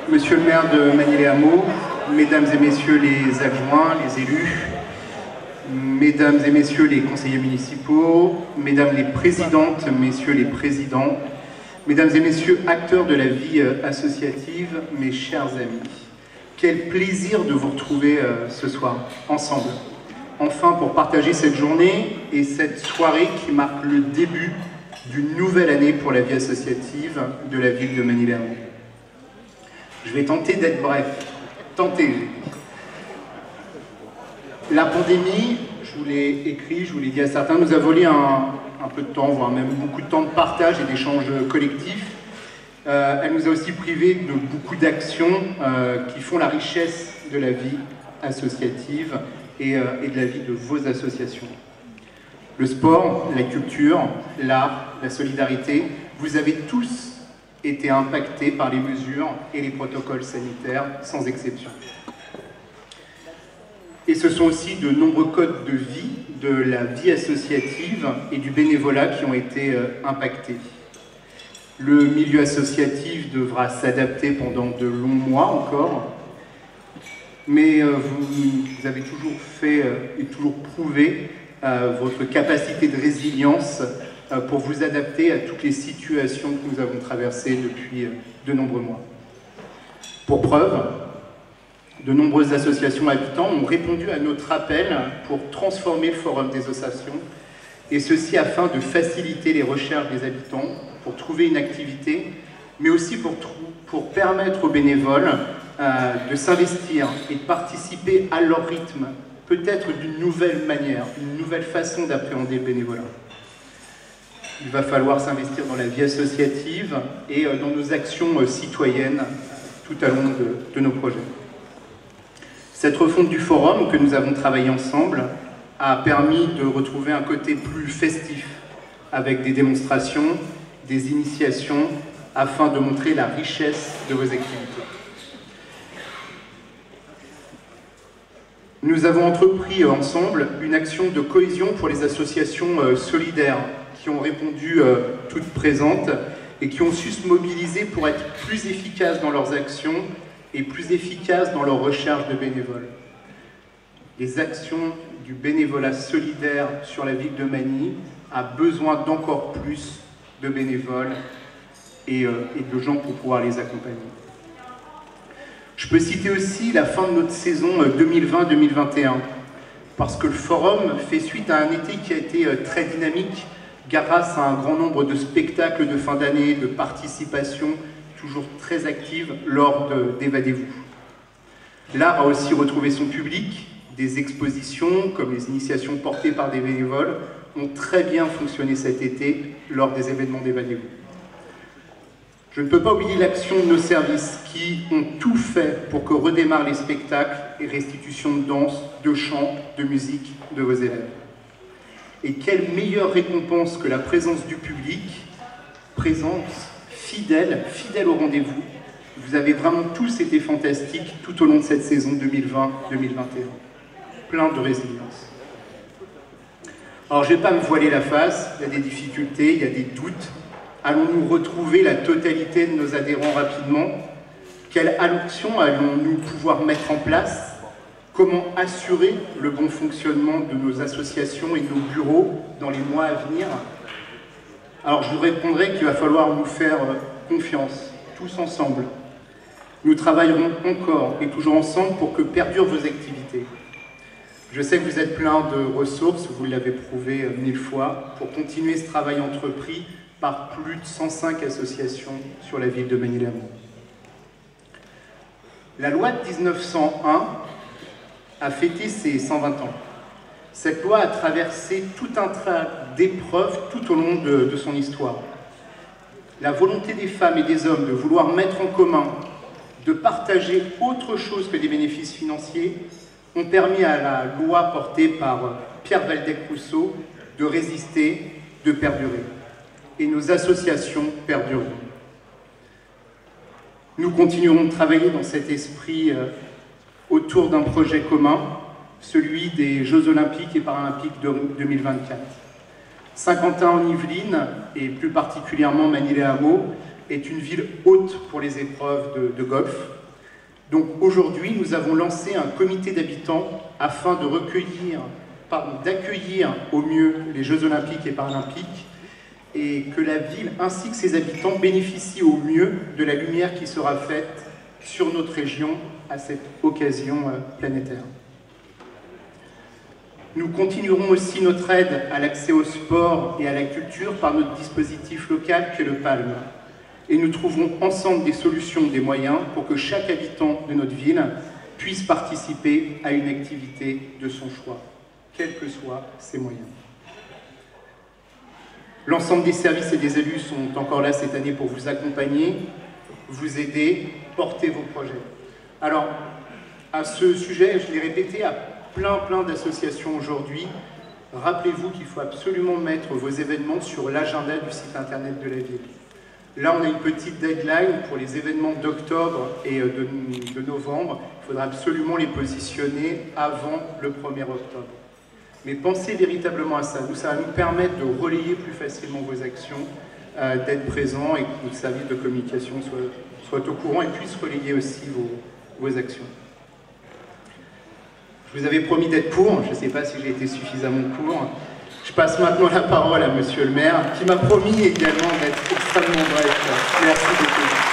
Monsieur le maire de Magny-les-Hameaux, mesdames et messieurs les adjoints, les élus, mesdames et messieurs les conseillers municipaux, mesdames les présidentes, messieurs les présidents, mesdames et messieurs acteurs de la vie associative, mes chers amis, quel plaisir de vous retrouver ce soir, ensemble. Enfin, pour partager cette journée et cette soirée qui marque le début d'une nouvelle année pour la vie associative de la ville de Magny-les-Hameaux. Je vais tenter d'être bref. Tenter. La pandémie, je vous l'ai écrit, je vous l'ai dit à certains, nous a volé un peu de temps, voire même beaucoup de temps de partage et d'échanges collectifs. Elle nous a aussi privés de beaucoup d'actions qui font la richesse de la vie associative et de la vie de vos associations. Le sport, la culture, l'art, la solidarité, vous avez tous été impactés par les mesures et les protocoles sanitaires, sans exception. Et ce sont aussi de nombreux codes de vie, de la vie associative et du bénévolat qui ont été impactés. Le milieu associatif devra s'adapter pendant de longs mois encore, mais vous avez toujours fait et toujours prouvé votre capacité de résilience pour vous adapter à toutes les situations que nous avons traversées depuis de nombreux mois. Pour preuve, de nombreuses associations habitants ont répondu à notre appel pour transformer le Forum des associations, et ceci afin de faciliter les recherches des habitants, pour trouver une activité, mais aussi pour permettre aux bénévoles de s'investir et de participer à leur rythme, peut-être d'une nouvelle manière, une nouvelle façon d'appréhender le bénévolat. Il va falloir s'investir dans la vie associative et dans nos actions citoyennes tout au long de nos projets. Cette refonte du forum que nous avons travaillé ensemble a permis de retrouver un côté plus festif avec des démonstrations, des initiations afin de montrer la richesse de vos activités. Nous avons entrepris ensemble une action de cohésion pour les associations solidaires qui ont répondu toutes présentes et qui ont su se mobiliser pour être plus efficaces dans leurs actions et plus efficaces dans leur recherche de bénévoles. Les actions du bénévolat solidaire sur la ville de Magny a besoin d'encore plus de bénévoles et de gens pour pouvoir les accompagner. Je peux citer aussi la fin de notre saison 2020-2021, parce que le forum fait suite à un été qui a été très dynamique, grâce à un grand nombre de spectacles de fin d'année, de participation toujours très active lors d'Évadez-vous. L'art a aussi retrouvé son public, des expositions comme les initiations portées par des bénévoles ont très bien fonctionné cet été lors des événements d'Évadez-vous. Je ne peux pas oublier l'action de nos services qui ont tout fait pour que redémarrent les spectacles et restitutions de danse, de chant, de musique de vos élèves. Et quelle meilleure récompense que la présence du public, présence fidèle au rendez-vous. Vous avez vraiment tous été fantastiques tout au long de cette saison 2020-2021. Plein de résilience. Alors je ne vais pas me voiler la face, il y a des difficultés, il y a des doutes. Allons-nous retrouver la totalité de nos adhérents rapidement? Quelle action allons-nous pouvoir mettre en place? Comment assurer le bon fonctionnement de nos associations et de nos bureaux dans les mois à venir? Alors je vous répondrai qu'il va falloir nous faire confiance, tous ensemble. Nous travaillerons encore et toujours ensemble pour que perdurent vos activités. Je sais que vous êtes plein de ressources, vous l'avez prouvé 1000 fois, pour continuer ce travail entrepris par plus de 105 associations sur la ville de Magny-les-Hameaux. La loi de 1901 a fêté ses 120 ans. Cette loi a traversé tout un tas d'épreuves tout au long de son histoire. La volonté des femmes et des hommes de vouloir mettre en commun, de partager autre chose que des bénéfices financiers, ont permis à la loi portée par Pierre Waldeck-Rousseau de résister, de perdurer. Et nos associations perdureront. Nous continuerons de travailler dans cet esprit autour d'un projet commun, celui des Jeux Olympiques et Paralympiques de 2024. Saint-Quentin-en-Yvelines, et plus particulièrement Magny-les-Hameaux, est une ville haute pour les épreuves de golf. Donc aujourd'hui, nous avons lancé un comité d'habitants afin de d'accueillir au mieux les Jeux Olympiques et Paralympiques et que la ville ainsi que ses habitants bénéficient au mieux de la lumière qui sera faite sur notre région à cette occasion planétaire. Nous continuerons aussi notre aide à l'accès au sport et à la culture par notre dispositif local qui est le PALM. Et nous trouverons ensemble des solutions, des moyens pour que chaque habitant de notre ville puisse participer à une activité de son choix, quels que soient ses moyens. L'ensemble des services et des élus sont encore là cette année pour vous accompagner, vous aider, porter vos projets. Alors, à ce sujet, je l'ai répété à plein d'associations aujourd'hui, rappelez-vous qu'il faut absolument mettre vos événements sur l'agenda du site internet de la ville. Là, on a une petite deadline pour les événements d'octobre et de novembre. Il faudra absolument les positionner avant le 1er octobre. Mais pensez véritablement à ça. Ça va nous permettre de relayer plus facilement vos actions, d'être présents et que notre service de communication soit au courant et puisse relayer aussi vos actions. Je vous avais promis d'être court, je ne sais pas si j'ai été suffisamment court. Je passe maintenant la parole à Monsieur le maire, qui m'a promis également d'être extrêmement bref. Merci beaucoup.